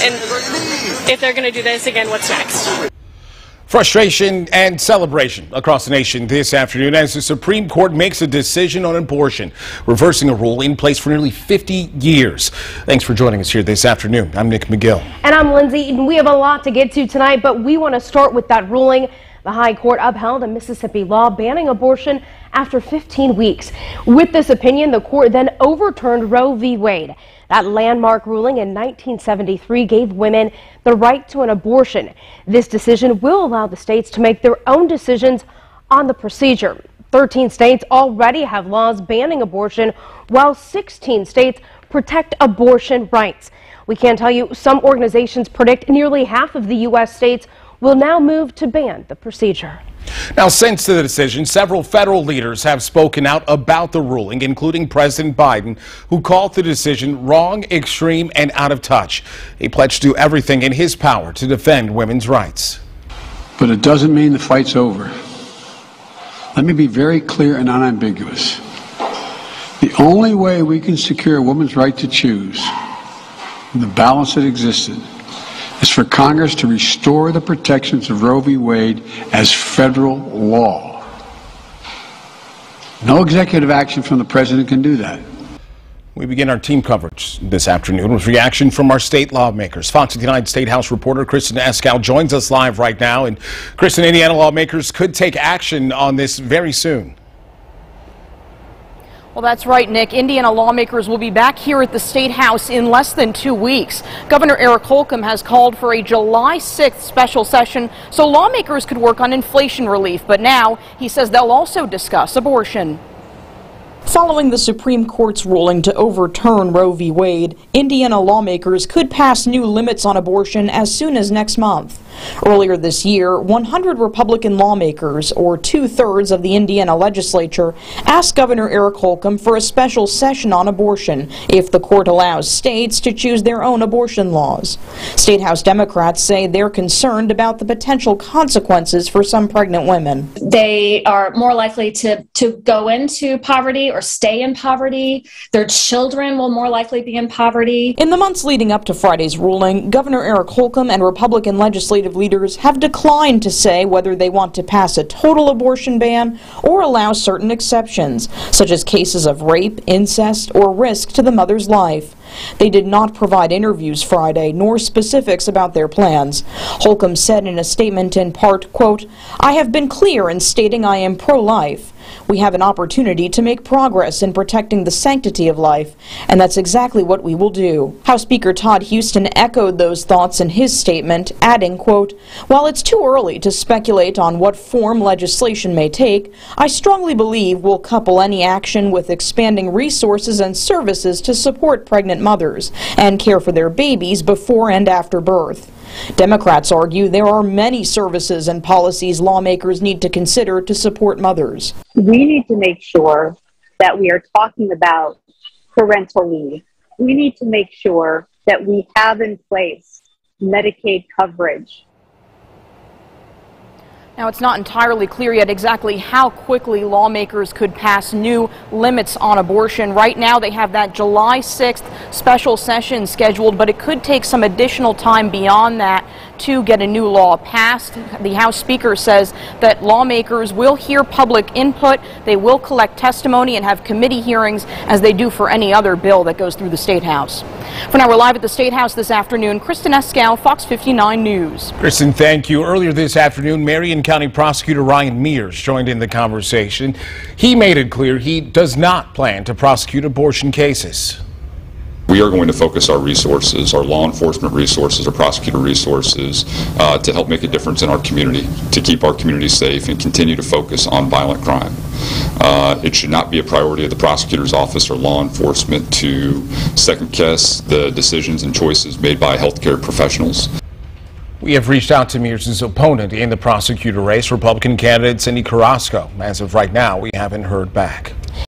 And if they're going to do this again, what's next? Frustration and celebration across the nation this afternoon as the Supreme Court makes a decision on abortion, reversing a rule in place for nearly 50 years. Thanks for joining us here this afternoon. I'm Nick McGill. And I'm Lindsay Eaton. We have a lot to get to tonight, but we want to start with that ruling. The High Court upheld a Mississippi law banning abortion after 15 weeks. With this opinion, the court then overturned Roe v. Wade. That landmark ruling in 1973 gave women the right to an abortion. This decision will allow the states to make their own decisions on the procedure. 13 states already have laws banning abortion, while 16 states protect abortion rights. We can tell you some organizations predict nearly half of the U.S. states will now move to ban the procedure. Now, since the decision, several federal leaders have spoken out about the ruling, including President Biden, who called the decision wrong, extreme, and out of touch. He pledged to do everything in his power to defend women's rights. But it doesn't mean the fight's over. Let me be very clear and unambiguous. The only way we can secure a woman's right to choose, and the balance that existed, is for Congress to restore the protections of Roe v. Wade as federal law. No executive action from the president can do that. We begin our team coverage this afternoon with reaction from our state lawmakers. Fox United State House reporter Kristen Eskow joins us live right now. And Kristen, Indiana lawmakers could take action on this very soon. Well, that's right, Nick. Indiana lawmakers will be back here at the State House in less than 2 weeks. Governor Eric Holcomb has called for a July 6th special session so lawmakers could work on inflation relief. But now he says they'll also discuss abortion. Following the Supreme Court's ruling to overturn Roe v. Wade, Indiana lawmakers could pass new limits on abortion as soon as next month. Earlier this year, 100 Republican lawmakers, or 2/3 of the Indiana legislature, asked Governor Eric Holcomb for a special session on abortion if the court allows states to choose their own abortion laws. State House Democrats say they're concerned about the potential consequences for some pregnant women. They are more likely to go into poverty or stay in poverty. Their children will more likely be in poverty. In the months leading up to Friday's ruling, Governor Eric Holcomb and Republican legislative leaders have declined to say whether they want to pass a total abortion ban or allow certain exceptions, such as cases of rape, incest, or risk to the mother's life. They did not provide interviews Friday, nor specifics about their plans. Holcomb said in a statement in part, quote, "I have been clear in stating I am pro-life. We have an opportunity to make progress in protecting the sanctity of life, and that's exactly what we will do." House Speaker Todd Huston echoed those thoughts in his statement, adding, quote, "While it's too early to speculate on what form legislation may take, I strongly believe we'll couple any action with expanding resources and services to support pregnant mothers and care for their babies before and after birth." Democrats argue there are many services and policies lawmakers need to consider to support mothers. We need to make sure that we are talking about parental leave. We need to make sure that we have in place Medicaid coverage. Now, it's not entirely clear yet exactly how quickly lawmakers could pass new limits on abortion. Right now, they have that July 6th special session scheduled, but it could take some additional time beyond that to get a new law passed. The House Speaker says that lawmakers will hear public input, they will collect testimony and have committee hearings as they do for any other bill that goes through the State House. For now, we're live at the State House this afternoon. Kristen Eskow, Fox 59 News. Kristen, thank you. Earlier this afternoon, Marion County Prosecutor Ryan Mears joined in the conversation. He made it clear he does not plan to prosecute abortion cases. We are going to focus our resources, our law enforcement resources, our prosecutor resources, to help make a difference in our community, to keep our community safe and continue to focus on violent crime. It should not be a priority of the prosecutor's office or law enforcement to second-guess the decisions and choices made by healthcare professionals. We have reached out to Mears' opponent in the prosecutor race, Republican candidate Cindy Carrasco. As of right now, we haven't heard back.